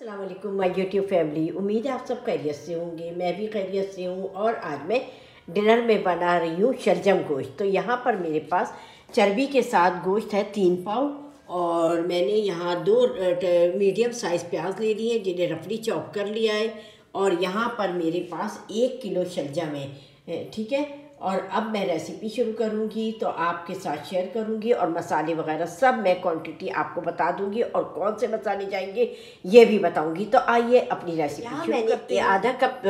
अस्सलाम वालेकुम my YouTube family. उम्मीद है आप सब खैरियत से होंगे। मैं भी खैरियत से हूँ। और आज मैं डिनर में बना रही हूँ शलजम गोश्त। तो यहाँ पर मेरे पास चर्बी के साथ गोश्त है 3 पाउंड। और मैंने यहाँ 2 मीडियम साइज़ प्याज ले लिए जिन्हें रफली चॉप कर लिया है। और यहाँ पर मेरे पास 1 किलो शलजम है, ठीक है। और अब मैं रेसिपी शुरू करूँगी तो आपके साथ शेयर करूँगी और मसाले वगैरह सब मैं क्वांटिटी आपको बता दूँगी और कौन से मसाले जाएंगे ये भी बताऊँगी। तो आइए अपनी रेसिपी शुरू करते हैं। आधा कप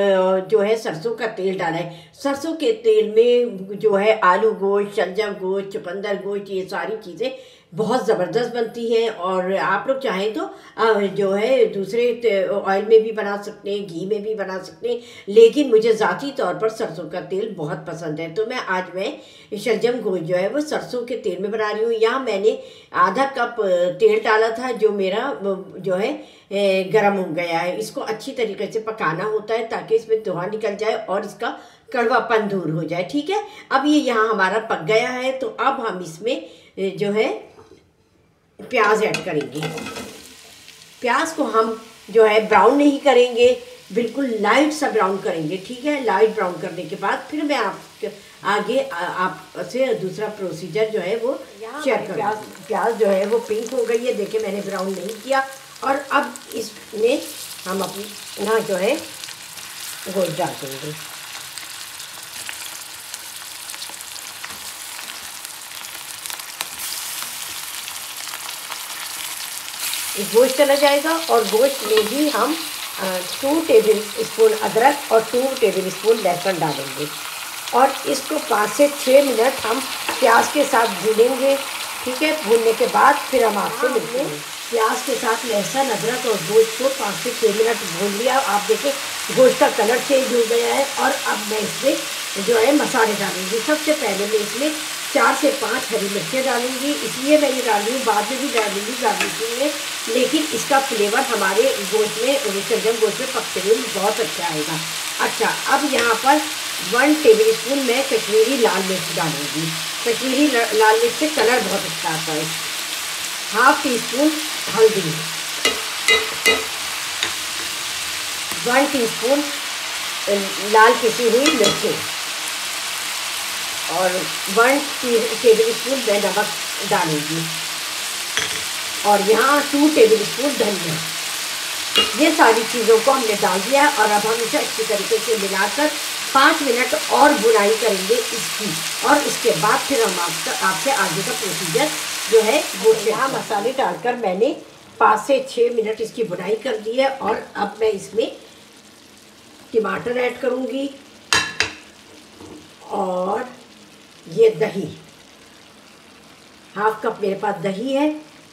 जो है सरसों का तेल डाला है। सरसों के तेल में जो है आलू गोश्त, शलजम गोश्त, चुकंदर गोश्त, ये सारी चीज़ें बहुत ज़बरदस्त बनती हैं। और आप लोग चाहें तो जो है दूसरे ऑयल में भी बना सकते हैं, घी में भी बना सकते हैं, लेकिन मुझे ज़ाती तौर पर सरसों का तेल बहुत पसंद है। तो आज मैं शलजम गोश्त जो है वो सरसों के तेल में बना रही हूँ। यहाँ मैंने आधा कप तेल डाला था जो मेरा जो है गर्म हो गया है। इसको अच्छी तरीके से पकाना होता है ताकि इसमें धुआं निकल जाए और इसका कड़वापन दूर हो जाए, ठीक है। अब ये यहाँ हमारा पक गया है। तो अब हम इसमें जो है प्याज ऐड करेंगे। प्याज को हम जो है ब्राउन नहीं करेंगे, बिल्कुल लाइट सा ब्राउन करेंगे, ठीक है। लाइट ब्राउन करने के बाद फिर मैं आगे आपसे दूसरा प्रोसीजर जो है वो शेयर करूँगा। प्याज जो है वो पिंक हो गई है, देखिए मैंने ब्राउन नहीं किया। और अब इसमें हम अपना जो है गोश्त डाल देंगे। गोश्त चला जाएगा और गोश्त में भी हम 2 टेबल स्पून अदरक और 2 टेबल स्पून लहसुन डालेंगे। और इसको 5 से 6 मिनट हम प्याज के साथ भूनेंगे, ठीक है। भूनने के बाद फिर हम आपसे मिलते हैं। प्याज के साथ लहसुन, अदरक और गोश्त को 5 से 6 मिनट भून लिया। आप देखें गोश्त का कलर चेंज हो गया है। और अब मैं इसमें जो है मसाले डालूंगी। सबसे पहले मैं इसमें 4 से 5 हरी मिर्चें डालूंगी। इसलिए मैं ये डाल रही हूँ, बाद में भी डालूंगी गार्निशिंग में, लेकिन इसका फ्लेवर हमारे गोश्त में, शलजम गोश्त में पकते हुए बहुत अच्छा आएगा। अच्छा, अब यहाँ पर 1 टेबल स्पून मैं कश्मीरी लाल मिर्च डालूंगी। कश्मीरी लाल मिर्च से कलर बहुत अच्छा आता है। ½ टीस्पून हल्दी, 1 टीस्पून लाल पिसी हुई मिर्चें और 1 टेबल स्पून मैं नमक डालूंगी। और यहाँ 2 टेबल स्पून धनिया। ये सारी चीज़ों को हमने डाल दिया है। और अब हम इसे अच्छी तरीके से मिलाकर 5 मिनट और बुनाई करेंगे इसकी। और इसके बाद फिर हम आपसे आगे का प्रोसीजर जो है वो यहाँ मसाले डालकर मैंने 5 से 6 मिनट इसकी बुनाई कर दी है। और अब मैं इसमें टमाटर ऐड करूँगी और ये दही, ½ कप मेरे पास दही है,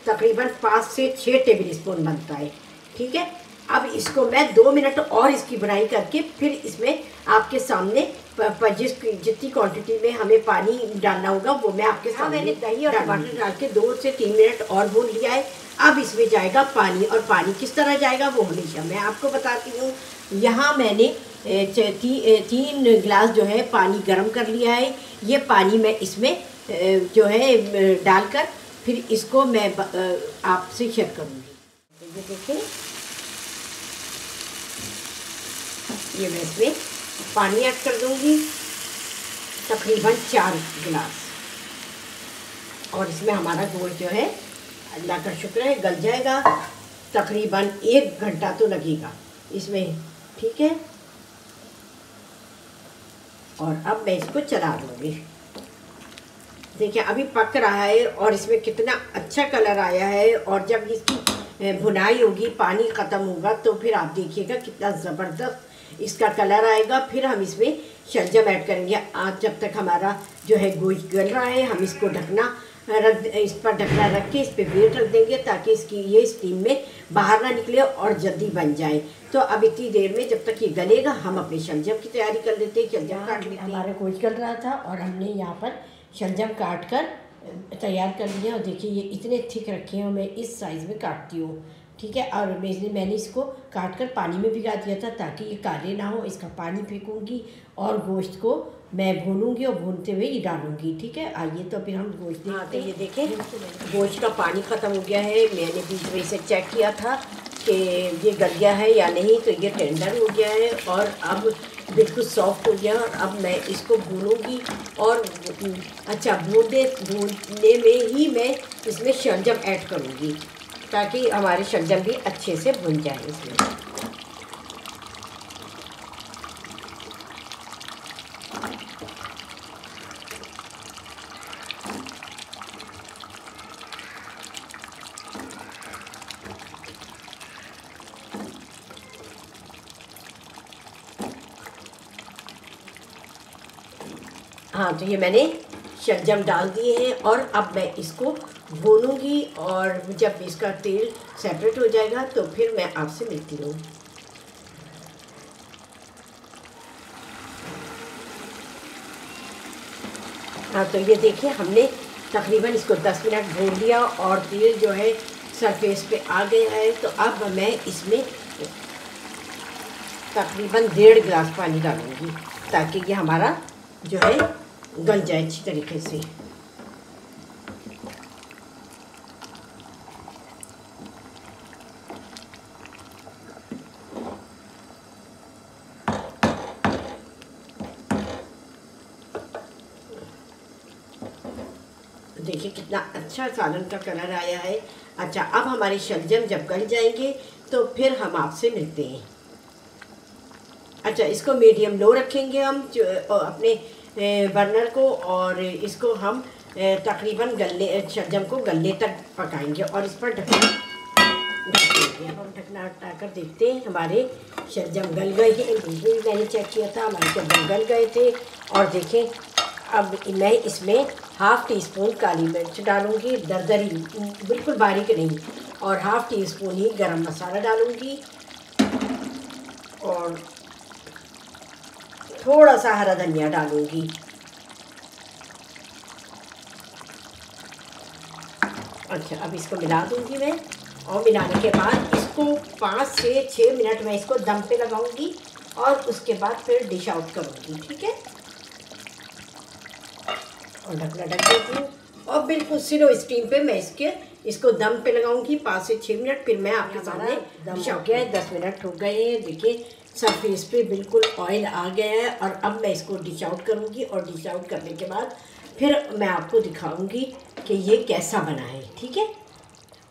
तकरीबन 5 से 6 टेबल स्पून बनता है, ठीक है। अब इसको मैं 2 मिनट और इसकी बुनाई करके फिर इसमें आपके सामने जितनी क्वांटिटी में हमें पानी डालना होगा वो मैं आपके सामने मैंने दही और टमाटर डाल के 2 से 3 मिनट और भून लिया है। अब इसमें जाएगा पानी। और पानी किस तरह जाएगा वो हमेशा मैं आपको बताती हूँ। यहाँ मैंने 3 गिलास जो है पानी गर्म कर लिया है। ये पानी मैं इसमें जो है डालकर फिर इसको मैं आपसे शेयर करूँगी। ये देखिए, ये मैं इसमें पानी ऐड कर दूँगी, तकरीबन 4 गिलास। और इसमें हमारा गोश्त जो है अल्लाह का शुक्र है गल जाएगा। तकरीबन 1 घंटा तो लगेगा इसमें, ठीक है। और अब मैं इसको चला दूँगी। देखिए अभी पक रहा है और इसमें कितना अच्छा कलर आया है। और जब इसकी भुनाई होगी, पानी ख़त्म होगा, तो फिर आप देखिएगा कितना ज़बरदस्त इसका कलर आएगा। फिर हम इसमें शलजम ऐड करेंगे। आज जब तक हमारा जो है गोश्त गल रहा है, हम इसको इस पर ढकना रख के इस पर वेट रख देंगे ताकि इसकी ये स्टीम में बाहर ना निकले और जल्दी बन जाए। तो अब इतनी देर में जब तक ये गलेगा हम अपने शलजम की तैयारी कर लेते हैं। शलजम काट लेते हैं। हमारा गोश्त गल रहा था और हमने यहाँ पर शलजम काट कर तैयार कर लिया। और देखिए ये इतने थिक रखे हैं और मैं इस साइज़ में काटती हूँ, ठीक है। और मैंने इसको काट कर पानी में भिगा दिया था ताकि ये काले ना हो। इसका पानी फेंकूँगी और गोश्त को मैं भूनूंगी और भूनते हुए ये डालूंगी, ठीक है। आइए तो फिर हम गोश्त देखते हैं। ये देखें गोश्त का पानी ख़त्म हो गया है। मैंने बीच में इसे चेक किया था कि ये गल गया है या नहीं। तो ये टेंडर हो गया है और अब बिल्कुल सॉफ्ट हो गया। और अब मैं इसको भूनूंगी और अच्छा भूनने में ही मैं इसमें शलजम ऐड करूँगी ताकि हमारे शलजम भी अच्छे से भुन जाए इसमें। हाँ, तो ये मैंने शलजम डाल दिए हैं और अब मैं इसको भूनूंगी और जब इसका तेल सेपरेट हो जाएगा तो फिर मैं आपसे मिलती हूँ। हाँ, तो ये देखिए हमने तकरीबन इसको 10 मिनट भून लिया और तेल जो है सरफेस पे आ गया है। तो अब मैं इसमें तकरीबन 1.5 गिलास पानी डालूंगी ताकि ये हमारा जो है गल जाए अच्छी तरीके से। देखिए कितना अच्छा सालन का कलर आया है। अच्छा, अब हमारे शलजम जब गल जाएंगे तो फिर हम आपसे मिलते हैं। अच्छा, इसको मीडियम लो रखेंगे हम अपने बर्नर को और इसको हम तकरीबन शलजम को गलने तक पकाएंगे और इस पर ढकना ढकेंगे। अब हम ढकना हटाकर देखते हैं हमारे शलजम गल गए हैं। ये मैंने चेक किया था, हमारे शलजम गल गए थे। और देखें अब मैं इसमें हाफ़ टी स्पून काली मिर्च डालूंगी, दरदरी बिल्कुल बारीक नहीं, और हाफ़ टी स्पून ही गरम मसाला डालूंगी और थोड़ा सा हरा धनिया डालूंगी। अच्छा, अब इसको मिला दूंगी मैं और मिलाने के बाद इसको 5 से 6 मिनट में इसको दम पे लगाऊंगी और उसके बाद फिर डिश आउट करूंगी। ठीक है, और ढकना ढक देती हूँ और बिल्कुल स्लो स्टीम पे मैं इसको दम पे लगाऊंगी 5 से 6 मिनट। फिर मैं आपके सामने दम हो गया है, 10 मिनट हो गए हैं। देखिए सरफेस पे बिल्कुल ऑयल आ गया है और अब मैं इसको डिश आउट करूँगी और डिश आउट करने के बाद फिर मैं आपको दिखाऊंगी कि ये कैसा बना है। ठीक है,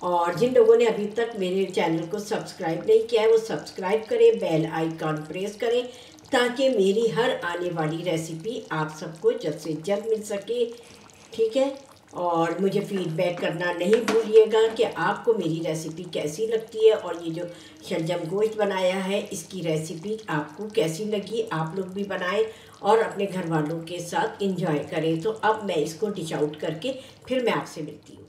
और जिन लोगों ने अभी तक मेरे चैनल को सब्सक्राइब नहीं किया है वो सब्सक्राइब करें, बेल आइकॉन प्रेस करें ताकि मेरी हर आने वाली रेसिपी आप सबको जल्द से जल्द मिल सके। ठीक है, और मुझे फीडबैक करना नहीं भूलिएगा कि आपको मेरी रेसिपी कैसी लगती है और ये जो शलजम गोश्त बनाया है इसकी रेसिपी आपको कैसी लगी। आप लोग भी बनाएं और अपने घर वालों के साथ एंजॉय करें। तो अब मैं इसको डिश आउट करके फिर मैं आपसे मिलती हूँ।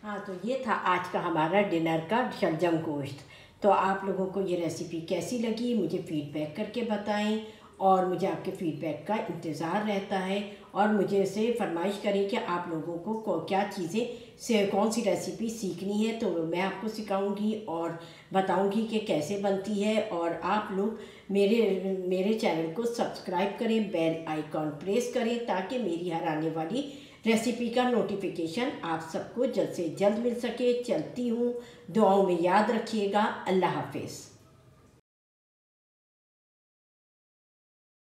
हाँ, तो ये था आज का हमारा डिनर का शलजम गोश्त। तो आप लोगों को ये रेसिपी कैसी लगी मुझे फ़ीडबैक करके बताएं और मुझे आपके फ़ीडबैक का इंतज़ार रहता है। और मुझे से फरमाइश करें कि आप लोगों को क्या चीज़ें से कौन सी रेसिपी सीखनी है तो मैं आपको सिखाऊंगी और बताऊंगी कि कैसे बनती है। और आप लोग मेरे चैनल को सब्सक्राइब करें, बेल आइकॉन प्रेस करें ताकि मेरी हर आने वाली रेसिपी का नोटिफिकेशन आप सबको जल्द से जल्द मिल सके। चलती हूँ, दुआओं में याद रखिएगा। अल्लाह हाफिज़।